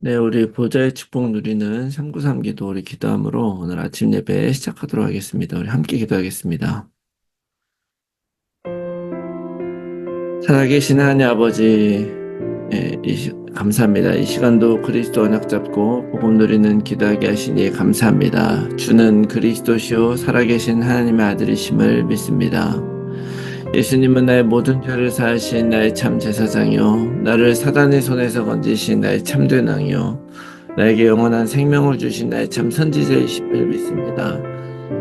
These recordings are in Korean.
네, 우리 보좌의 축복 누리는 393 기도 우리 기도함으로 오늘 아침 예배 시작하도록 하겠습니다. 우리 함께 기도하겠습니다. 살아계신 하나님 아버지, 감사합니다. 이 시간도 그리스도 언약 잡고 복음 누리는 기도하게 하시니 감사합니다. 주는 그리스도시요 살아계신 하나님의 아들이심을 믿습니다. 예수님은 나의 모든 죄를 사하신 나의 참 제사장이요 나를 사단의 손에서 건지신 나의 참된 왕이요 나에게 영원한 생명을 주신 나의 참 선지자이심을 믿습니다.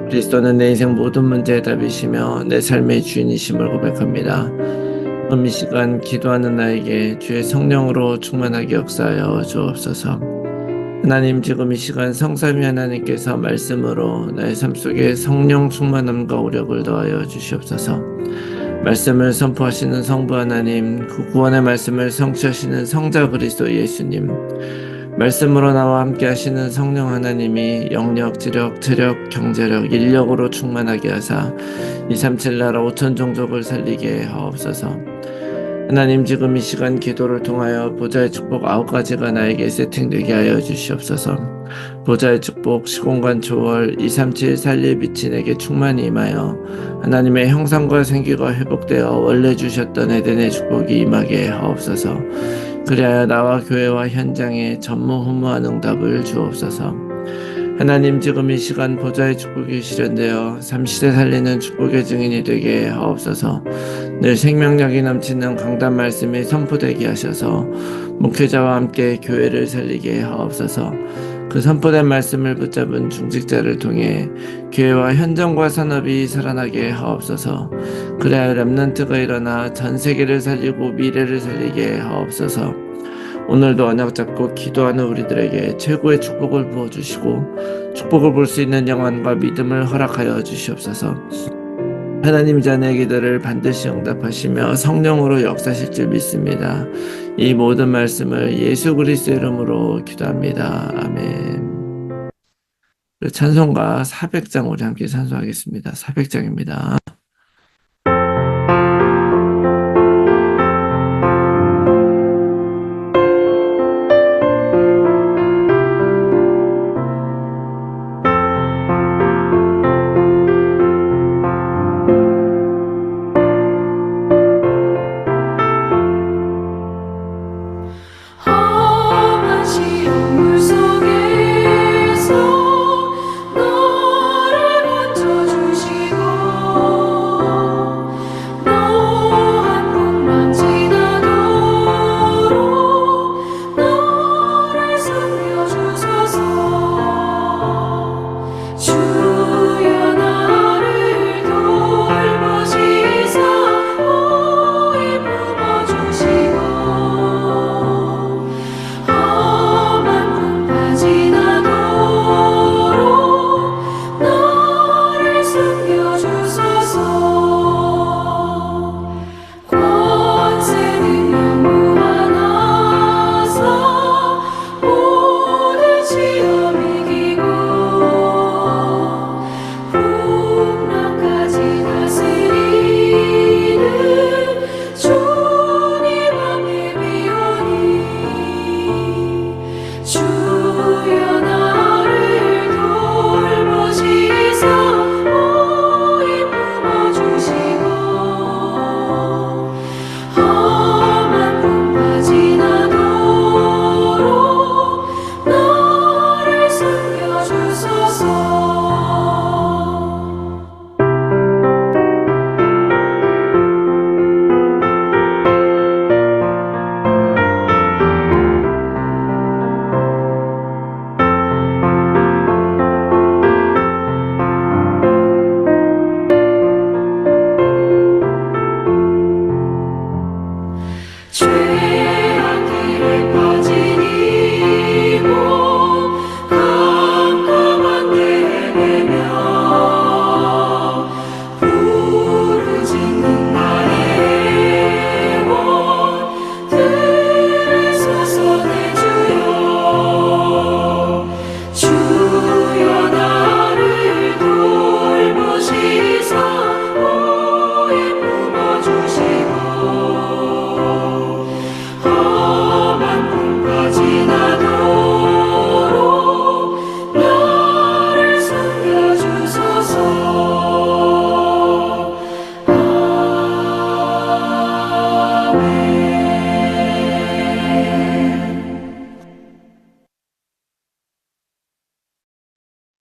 그리스도는 내 인생 모든 문제의 답이시며 내 삶의 주인이심을 고백합니다. 이 시간 기도하는 나에게 주의 성령으로 충만하게 역사하여 주옵소서. 하나님, 지금 이 시간 성삼위 하나님께서 말씀으로 나의 삶 속에 성령 충만함과 오력을 더하여 주시옵소서. 말씀을 선포하시는 성부 하나님, 그 구원의 말씀을 성취하시는 성자 그리스도 예수님, 말씀으로 나와 함께 하시는 성령 하나님이 영력, 지력, 체력, 경제력, 인력으로 충만하게 하사 237 나라 5천 종족을 살리게 하옵소서. 하나님, 지금 이 시간 기도를 통하여 보좌의 축복 9가지가 나에게 세팅되게 하여 주시옵소서. 보좌의 축복, 시공간 초월, 237 살리의 빛이 내게 충만히 임하여 하나님의 형상과 생기가 회복되어 원래 주셨던 에덴의 축복이 임하게 하옵소서. 그리하여 나와 교회와 현장에 전무후무한 응답을 주옵소서. 하나님, 지금 이 시간 보좌의 축복이 실현되어 3시대 살리는 축복의 증인이 되게 하옵소서. 늘 생명력이 넘치는 강단 말씀이 선포되게 하셔서 목회자와 함께 교회를 살리게 하옵소서. 그 선포된 말씀을 붙잡은 중직자를 통해 교회와 현장과 산업이 살아나게 하옵소서. 그래야 렘넌트가 일어나 전 세계를 살리고 미래를 살리게 하옵소서. 오늘도 언약 잡고 기도하는 우리들에게 최고의 축복을 부어주시고 축복을 볼 수 있는 영안과 믿음을 허락하여 주시옵소서. 하나님, 자녀의 기도를 반드시 응답하시며 성령으로 역사하실 줄 믿습니다. 이 모든 말씀을 예수 그리스도 이름으로 기도합니다. 아멘. 찬송가 400장 우리 함께 찬송하겠습니다. 400장입니다. 너를 건져주시고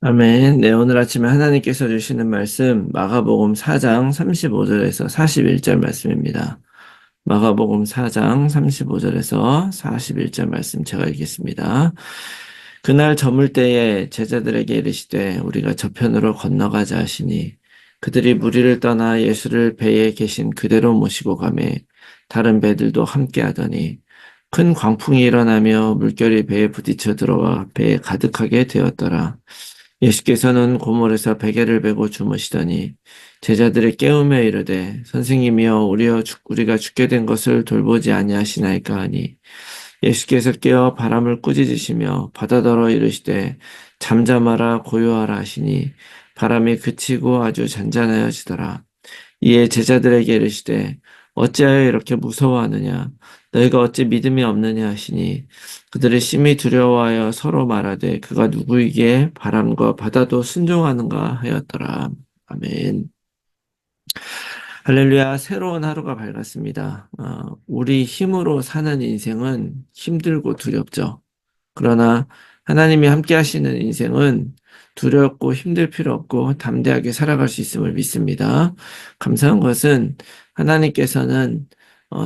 아멘. 네, 오늘 아침에 하나님께서 주시는 말씀, 마가복음 4장 35절에서 41절 말씀입니다. 마가복음 4장 35절에서 41절 말씀 제가 읽겠습니다. 그날 저물 때에 제자들에게 이르시되 우리가 저편으로 건너가자 하시니 그들이 무리를 떠나 예수를 배에 계신 그대로 모시고 가매 다른 배들도 함께 하더니 큰 광풍이 일어나며 물결이 배에 부딪혀 들어와 배에 가득하게 되었더라. 예수께서는 고물에서 베개를 베고 주무시더니 제자들을 깨우며 이르되 선생님이여 우리가 죽게 된 것을 돌보지 아니하시나이까 하니 예수께서 깨어 바람을 꾸짖으시며 바다더러 이르시되 잠잠하라 고요하라 하시니 바람이 그치고 아주 잔잔하여지더라. 이에 제자들에게 이르시되 어찌하여 이렇게 무서워하느냐 너희가 어찌 믿음이 없느냐 하시니 그들이 심히 두려워하여 서로 말하되 그가 누구이기에 바람과 바다도 순종하는가 하였더라. 아멘. 할렐루야. 새로운 하루가 밝았습니다. 우리 힘으로 사는 인생은 힘들고 두렵죠. 그러나 하나님이 함께 하시는 인생은 두렵고 힘들 필요 없고 담대하게 살아갈 수 있음을 믿습니다. 감사한 것은 하나님께서는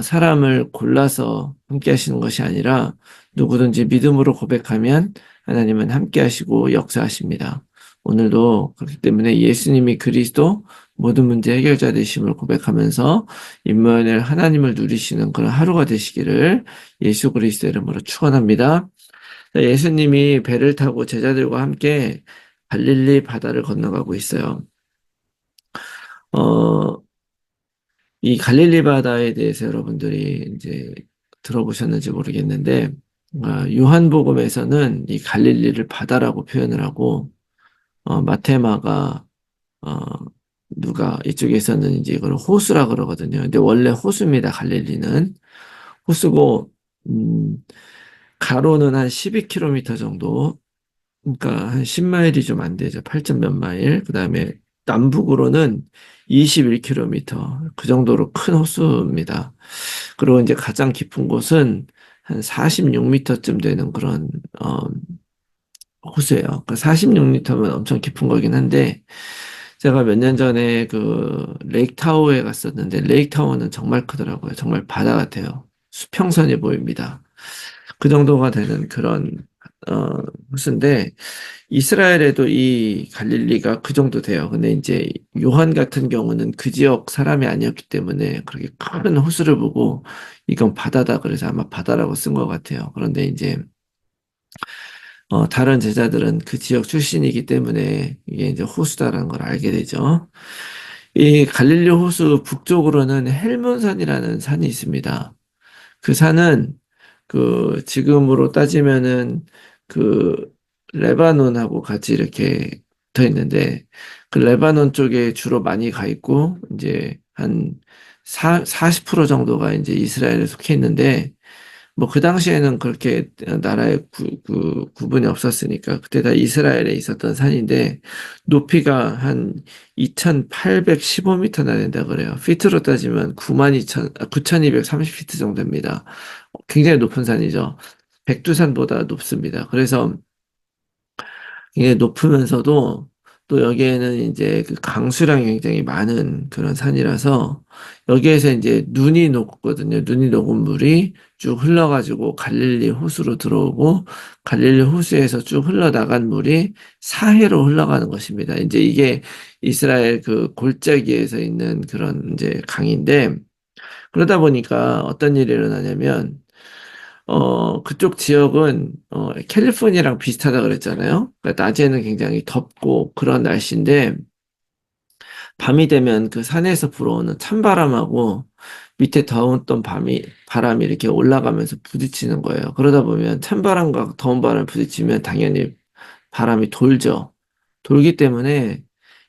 사람을 골라서 함께 하시는 것이 아니라 누구든지 믿음으로 고백하면 하나님은 함께 하시고 역사하십니다. 오늘도 그렇기 때문에 예수님이 그리스도 모든 문제 해결자 되심을 고백하면서 임마누엘 하나님을 누리시는 그런 하루가 되시기를 예수 그리스도 이름으로 축원합니다. 예수님이 배를 타고 제자들과 함께 갈릴리 바다를 건너가고 있어요. 어, 이 갈릴리 바다에 대해서 여러분들이 이제 들어보셨는지 모르겠는데, 요한복음에서는 이 갈릴리를 바다라고 표현을 하고, 마테마가, 어, 누가 이쪽에서는 이제 이걸 호수라 그러거든요. 근데 원래 호수입니다. 갈릴리는 호수고, 가로는 한 12km 정도, 그러니까 한 10마일이 좀 안 되죠. 8점 몇 마일. 그 다음에 남북으로는 21km. 그 정도로 큰 호수입니다. 그리고 이제 가장 깊은 곳은 한 46m쯤 되는 그런, 호수예요. 그러니까 46m면 엄청 깊은 거긴 한데, 제가 몇 년 전에 그 레이크타워에 갔었는데, 레이크타워는 정말 크더라고요. 정말 바다 같아요. 수평선이 보입니다. 그 정도가 되는 그런, 호수인데, 이스라엘에도 이 갈릴리가 그 정도 돼요. 근데 이제 요한 같은 경우는 그 지역 사람이 아니었기 때문에 그렇게 큰 호수를 보고 이건 바다다 그래서 아마 바다라고 쓴 것 같아요. 그런데 이제 다른 제자들은 그 지역 출신이기 때문에 이게 이제 호수다라는 걸 알게 되죠. 이 갈릴리 호수 북쪽으로는 헬몬산이라는 산이 있습니다. 그 산은 그 지금으로 따지면은 그 레바논하고 같이 이렇게 붙어 있는데 그 레바논 쪽에 주로 많이 가 있고 이제 한 40% 정도가 이제 이스라엘에 속해 있는데 뭐 그 당시에는 그렇게 나라의 구분이 없었으니까 그때 다 이스라엘에 있었던 산인데 높이가 한 2,815m나 된다 그래요. 피트로 따지면 9,230피트 정도 됩니다. 굉장히 높은 산이죠. 백두산보다 높습니다. 그래서 이게 높으면서도 또 여기에는 이제 그 강수량이 굉장히 많은 그런 산이라서 여기에서 이제 눈이 녹거든요. 눈이 녹은 물이 쭉 흘러가지고 갈릴리 호수로 들어오고 갈릴리 호수에서 쭉 흘러나간 물이 사해로 흘러가는 것입니다. 이제 이게 이스라엘 그 골짜기에서 있는 그런 이제 강인데 그러다 보니까 어떤 일이 일어나냐면 그쪽 지역은, 캘리포니아랑 비슷하다 그랬잖아요. 그러니까 낮에는 굉장히 덥고 그런 날씨인데, 밤이 되면 그 산에서 불어오는 찬바람하고 밑에 더웠던 바람이 이렇게 올라가면서 부딪히는 거예요. 그러다 보면 찬바람과 더운 바람이 부딪히면 당연히 바람이 돌죠. 돌기 때문에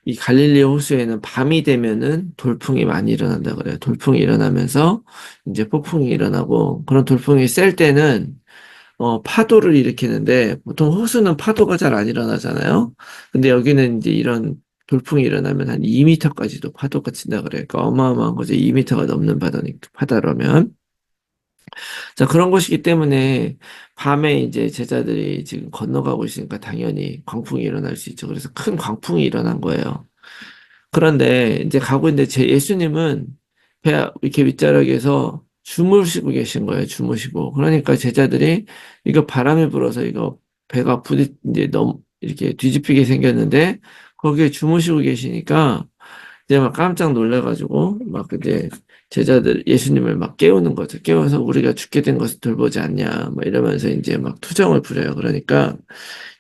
이 갈릴리 호수에는 밤이 되면은 돌풍이 많이 일어난다 그래요. 돌풍이 일어나면서 이제 폭풍이 일어나고 그런 돌풍이 셀 때는 파도를 일으키는데 보통 호수는 파도가 잘 안 일어나잖아요. 근데 여기는 이제 이런 돌풍이 일어나면 한 2m까지도 파도가 친다 그래요. 그러니까 어마어마한 거죠. 2m가 넘는 바다라면. 자, 그런 것이기 때문에 밤에 이제 제자들이 지금 건너가고 있으니까 당연히 광풍이 일어날 수 있죠. 그래서 큰 광풍이 일어난 거예요. 그런데 이제 가고 있는데 제 예수님은 배 이렇게 윗자락에서 주무시고 계신 거예요. 주무시고. 그러니까 제자들이 이거 바람이 불어서 이거 배가 부딪 이제 너무 이렇게 뒤집히게 생겼는데 거기에 주무시고 계시니까 이제 막 깜짝 놀라가지고 막 이제 제자들 예수님을 막 깨우는 거죠. 깨워서 우리가 죽게 된 것을 돌보지 않냐 뭐 이러면서 이제 막 투정을 부려요. 그러니까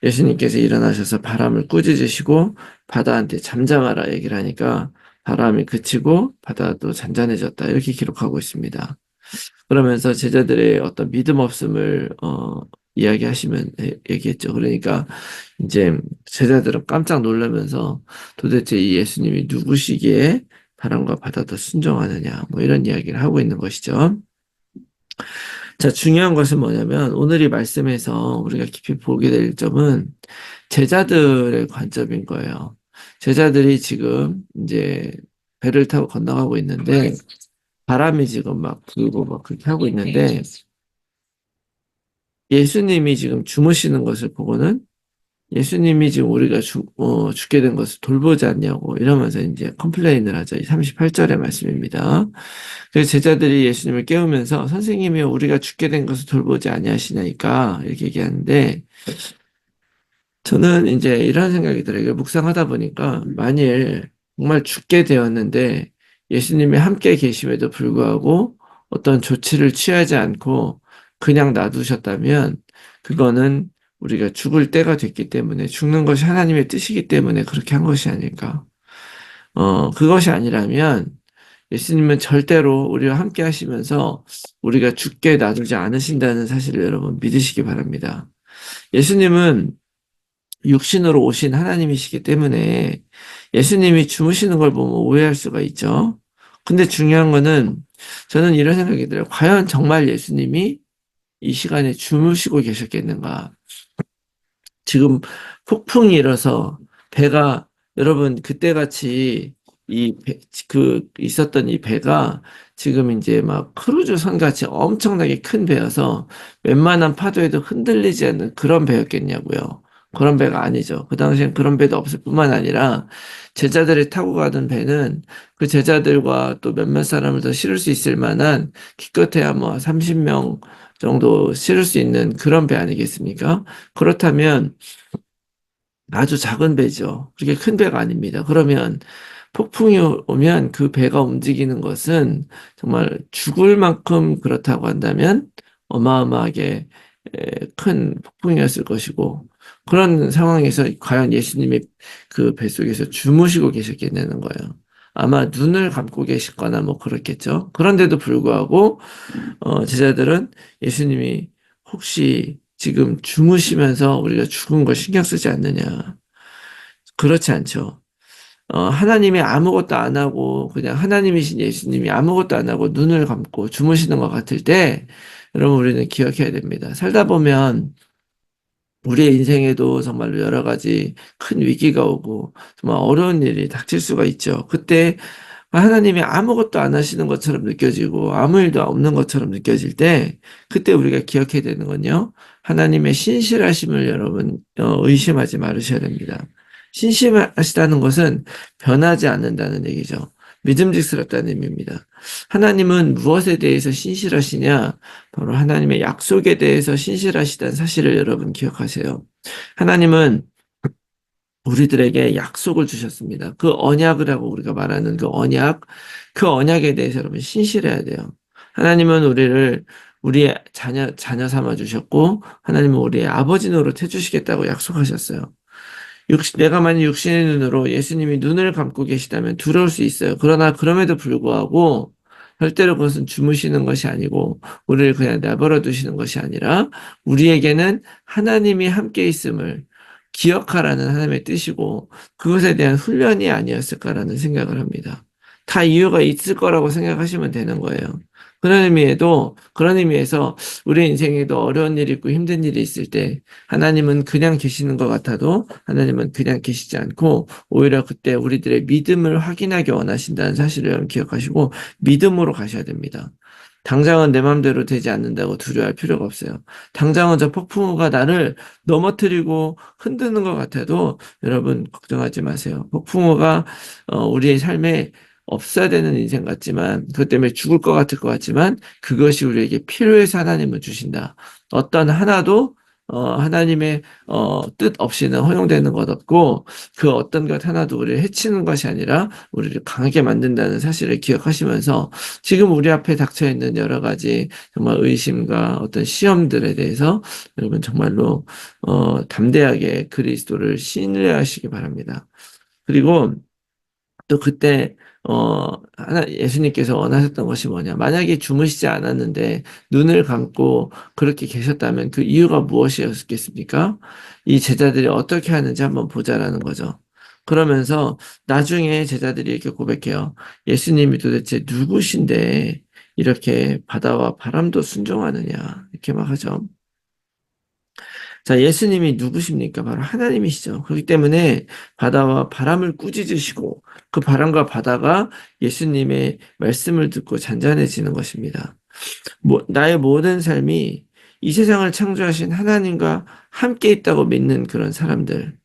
예수님께서 일어나셔서 바람을 꾸짖으시고 바다한테 잠잠하라 얘기를 하니까 바람이 그치고 바다도 잔잔해졌다 이렇게 기록하고 있습니다. 그러면서 제자들의 어떤 믿음 없음을 이야기하시면 얘기했죠. 그러니까 이제 제자들은 깜짝 놀라면서 도대체 이 예수님이 누구시기에 바람과 바다도 순종하느냐 뭐 이런 이야기를 하고 있는 것이죠. 자, 중요한 것은 뭐냐면 오늘 이 말씀에서 우리가 깊이 보게 될 점은 제자들의 관점인 거예요. 제자들이 지금 이제 배를 타고 건너가고 있는데 바람이 지금 막 불고 막 그렇게 하고 있는데 예수님이 지금 주무시는 것을 보고는 예수님이 지금 우리가 죽게 된 것을 돌보지 않냐고 이러면서 이제 컴플레인을 하죠. 이 38절의 말씀입니다. 그래서 제자들이 예수님을 깨우면서 선생님이 우리가 죽게 된 것을 돌보지 아니하시나이까 이렇게 얘기하는데 저는 이제 이런 생각이 들어요. 이걸 묵상하다 보니까 만일 정말 죽게 되었는데 예수님이 함께 계심에도 불구하고 어떤 조치를 취하지 않고 그냥 놔두셨다면 그거는 우리가 죽을 때가 됐기 때문에 죽는 것이 하나님의 뜻이기 때문에 그렇게 한 것이 아닐까. 그것이 아니라면 예수님은 절대로 우리와 함께 하시면서 우리가 죽게 놔두지 않으신다는 사실을 여러분 믿으시기 바랍니다. 예수님은 육신으로 오신 하나님이시기 때문에 예수님이 주무시는 걸 보면 오해할 수가 있죠. 근데 중요한 거는 저는 이런 생각이 들어요. 과연 정말 예수님이 이 시간에 주무시고 계셨겠는가? 지금 폭풍이 일어서 배가 여러분 그때같이 있었던 이 배가 지금 이제 막 크루즈선 같이 엄청나게 큰 배여서 웬만한 파도에도 흔들리지 않는 그런 배였겠냐고요. 그런 배가 아니죠. 그 당시엔 그런 배도 없을 뿐만 아니라 제자들이 타고 가던 배는 그 제자들과 또 몇몇 사람을 더 실을 수 있을 만한 기껏해야 뭐 30명 정도 실을 수 있는 그런 배 아니겠습니까? 그렇다면 아주 작은 배죠. 그렇게 큰 배가 아닙니다. 그러면 폭풍이 오면 그 배가 움직이는 것은 정말 죽을 만큼 그렇다고 한다면 어마어마하게 큰 폭풍이었을 것이고 그런 상황에서 과연 예수님이 그 뱃속에서 주무시고 계셨겠냐는 거예요. 아마 눈을 감고 계시거나 뭐 그렇겠죠. 그런데도 불구하고 제자들은 예수님이 혹시 지금 주무시면서 우리가 죽은 걸 신경 쓰지 않느냐. 그렇지 않죠. 하나님이 아무것도 안 하고 그냥 하나님이신 예수님이 아무것도 안 하고 눈을 감고 주무시는 것 같을 때 여러분 우리는 기억해야 됩니다. 살다 보면 우리의 인생에도 정말로 여러 가지 큰 위기가 오고 정말 어려운 일이 닥칠 수가 있죠. 그때 하나님이 아무것도 안 하시는 것처럼 느껴지고 아무 일도 없는 것처럼 느껴질 때 그때 우리가 기억해야 되는 건요. 하나님의 신실하심을 여러분 의심하지 말으셔야 됩니다. 신실하시다는 것은 변하지 않는다는 얘기죠. 믿음직스럽다는 의미입니다. 하나님은 무엇에 대해서 신실하시냐? 바로 하나님의 약속에 대해서 신실하시다는 사실을 여러분 기억하세요. 하나님은 우리들에게 약속을 주셨습니다. 그 언약이라고 우리가 말하는 그 언약에 대해서 여러분 신실해야 돼요. 하나님은 우리를 우리의 자녀 삼아 주셨고, 하나님은 우리의 아버지 노릇 해주시겠다고 약속하셨어요. 내가 만약 육신의 눈으로 예수님이 눈을 감고 계시다면 두려울 수 있어요. 그러나 그럼에도 불구하고 절대로 그것은 주무시는 것이 아니고 우리를 그냥 내버려 두시는 것이 아니라 우리에게는 하나님이 함께 있음을 기억하라는 하나님의 뜻이고 그것에 대한 훈련이 아니었을까라는 생각을 합니다. 다 이유가 있을 거라고 생각하시면 되는 거예요. 그런 의미에서 우리 인생에도 어려운 일이 있고 힘든 일이 있을 때 하나님은 그냥 계시는 것 같아도 하나님은 그냥 계시지 않고 오히려 그때 우리들의 믿음을 확인하기 원하신다는 사실을 기억하시고 믿음으로 가셔야 됩니다. 당장은 내 맘대로 되지 않는다고 두려워할 필요가 없어요. 당장은 저 폭풍우가 나를 넘어뜨리고 흔드는 것 같아도 여러분 걱정하지 마세요. 폭풍우가 우리의 삶에 없어야 되는 인생 같지만, 그것 때문에 죽을 것 같을 것 같지만, 그것이 우리에게 필요해서 하나님은 주신다. 어떤 하나도 하나님의 뜻 없이는 허용되는 것 없고, 그 어떤 것 하나도 우리를 해치는 것이 아니라 우리를 강하게 만든다는 사실을 기억하시면서, 지금 우리 앞에 닥쳐 있는 여러 가지 정말 의심과 어떤 시험들에 대해서 여러분 정말로 담대하게 그리스도를 신뢰하시기 바랍니다. 그리고 또 그때 예수님께서 원하셨던 것이 뭐냐? 만약에 주무시지 않았는데 눈을 감고 그렇게 계셨다면 그 이유가 무엇이었겠습니까? 이 제자들이 어떻게 하는지 한번 보자라는 거죠. 그러면서 나중에 제자들이 이렇게 고백해요. 예수님이 도대체 누구신데 이렇게 바다와 바람도 순종하느냐? 이렇게 막 하죠. 자, 예수님이 누구십니까? 바로 하나님이시죠. 그렇기 때문에 바다와 바람을 꾸짖으시고 그 바람과 바다가 예수님의 말씀을 듣고 잔잔해지는 것입니다. 나의 모든 삶이 이 세상을 창조하신 하나님과 함께 있다고 믿는 그런 사람들은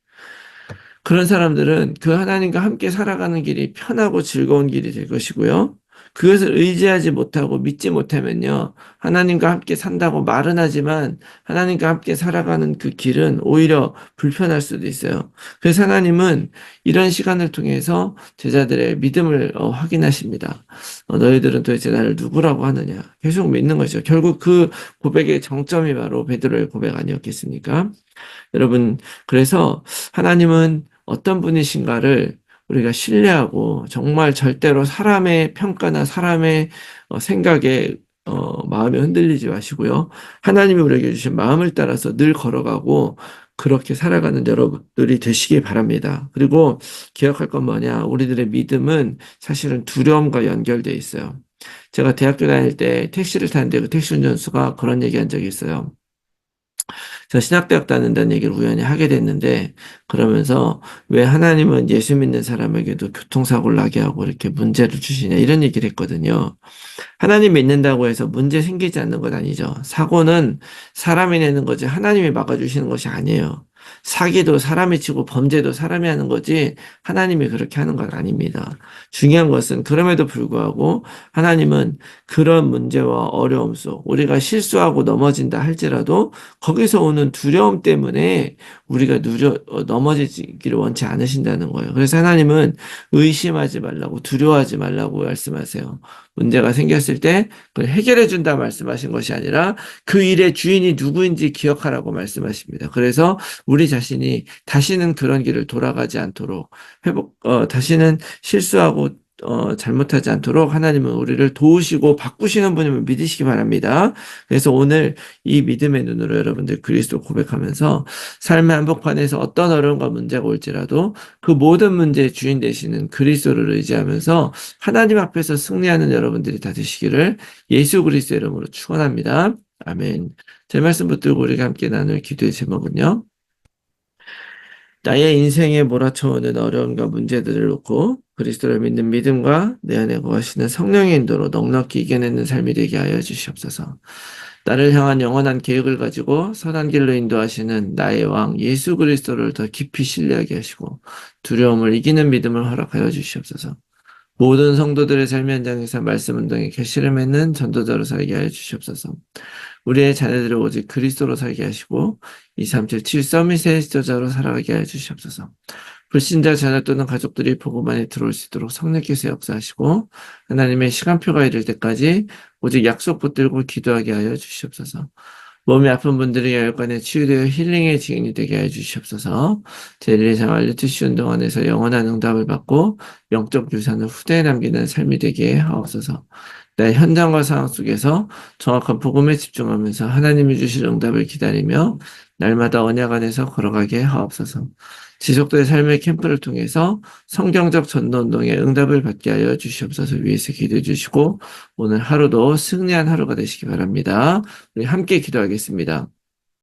그 하나님과 함께 살아가는 길이 편하고 즐거운 길이 될 것이고요. 그것을 의지하지 못하고 믿지 못하면요, 하나님과 함께 산다고 말은 하지만 하나님과 함께 살아가는 그 길은 오히려 불편할 수도 있어요. 그래서 하나님은 이런 시간을 통해서 제자들의 믿음을 확인하십니다. 너희들은 도대체 나를 누구라고 하느냐? 계속 믿는 것이죠. 결국 그 고백의 정점이 바로 베드로의 고백 아니었겠습니까? 여러분, 그래서 하나님은 어떤 분이신가를 우리가 신뢰하고 정말 절대로 사람의 평가나 사람의 생각에 마음에 흔들리지 마시고요. 하나님이 우리에게 주신 마음을 따라서 늘 걸어가고 그렇게 살아가는 여러분들이 되시기 바랍니다. 그리고 기억할 건 뭐냐? 우리들의 믿음은 사실은 두려움과 연결되어 있어요. 제가 대학교 다닐 때 택시를 타는데 그 택시 운전수가 그런 얘기 한 적이 있어요. 저 신학대학 다닌다는 얘기를 우연히 하게 됐는데, 그러면서 왜 하나님은 예수 믿는 사람에게도 교통사고를 나게 하고 이렇게 문제를 주시냐 이런 얘기를 했거든요. 하나님 믿는다고 해서 문제 생기지 않는 건 아니죠. 사고는 사람이 내는 거지 하나님이 막아주시는 것이 아니에요. 사기도 사람이 치고 범죄도 사람이 하는 거지 하나님이 그렇게 하는 건 아닙니다. 중요한 것은 그럼에도 불구하고 하나님은 그런 문제와 어려움 속 우리가 실수하고 넘어진다 할지라도 거기서 오는 두려움 때문에 우리가 넘어지기를 원치 않으신다는 거예요. 그래서 하나님은 의심하지 말라고 두려워하지 말라고 말씀하세요. 문제가 생겼을 때 그걸 해결해 준다 말씀하신 것이 아니라 그 일의 주인이 누구인지 기억하라고 말씀하십니다. 그래서 우리 자신이 다시는 그런 길을 돌아가지 않도록 다시는 실수하고 잘못하지 않도록 하나님은 우리를 도우시고 바꾸시는 분임을 믿으시기 바랍니다. 그래서 오늘 이 믿음의 눈으로 여러분들 그리스도 고백하면서 삶의 한복판에서 어떤 어려움과 문제가 올지라도 그 모든 문제의 주인 되시는 그리스도를 의지하면서 하나님 앞에서 승리하는 여러분들이 다 되시기를 예수 그리스도의 이름으로 축원합니다. 아멘. 제 말씀 붙들고 우리가 함께 나눌 기도의 제목은요. 나의 인생에 몰아쳐오는 어려움과 문제들을 놓고 그리스도를 믿는 믿음과 내 안에 거하시는 성령의 인도로 넉넉히 이겨내는 삶이 되게 하여 주시옵소서. 나를 향한 영원한 계획을 가지고 선한 길로 인도하시는 나의 왕 예수 그리스도를 더 깊이 신뢰하게 하시고 두려움을 이기는 믿음을 허락하여 주시옵소서. 모든 성도들의 삶의 현장에서 말씀 운동에 결실을 맺는 전도자로 살게 하여 주시옵소서. 우리의 자녀들을 오직 그리스도로 살게 하시고 2377 서밋의 지도자로 살아가게 하여 주시옵소서. 불신자 자녀 또는 가족들이 복음 안에 들어올 수 있도록 성령께서 역사하시고 하나님의 시간표가 이를 때까지 오직 약속 붙들고 기도하게 하여 주시옵소서. 몸이 아픈 분들이 열관에 치유되어 힐링의 증인이 되게 해 주시옵소서. 제1생활 리트시 운동 안에서 영원한 응답을 받고 영적 유산을 후대에 남기는 삶이 되게 하옵소서. 내 현장과 상황 속에서 정확한 복음에 집중하면서 하나님이 주실 응답을 기다리며 날마다 언약 안에서 걸어가게 하옵소서. 지속된 삶의 캠프를 통해서 성경적 전도운동의 응답을 받게 하여 주시옵소서. 위에서 기도해 주시고 오늘 하루도 승리한 하루가 되시기 바랍니다. 우리 함께 기도하겠습니다.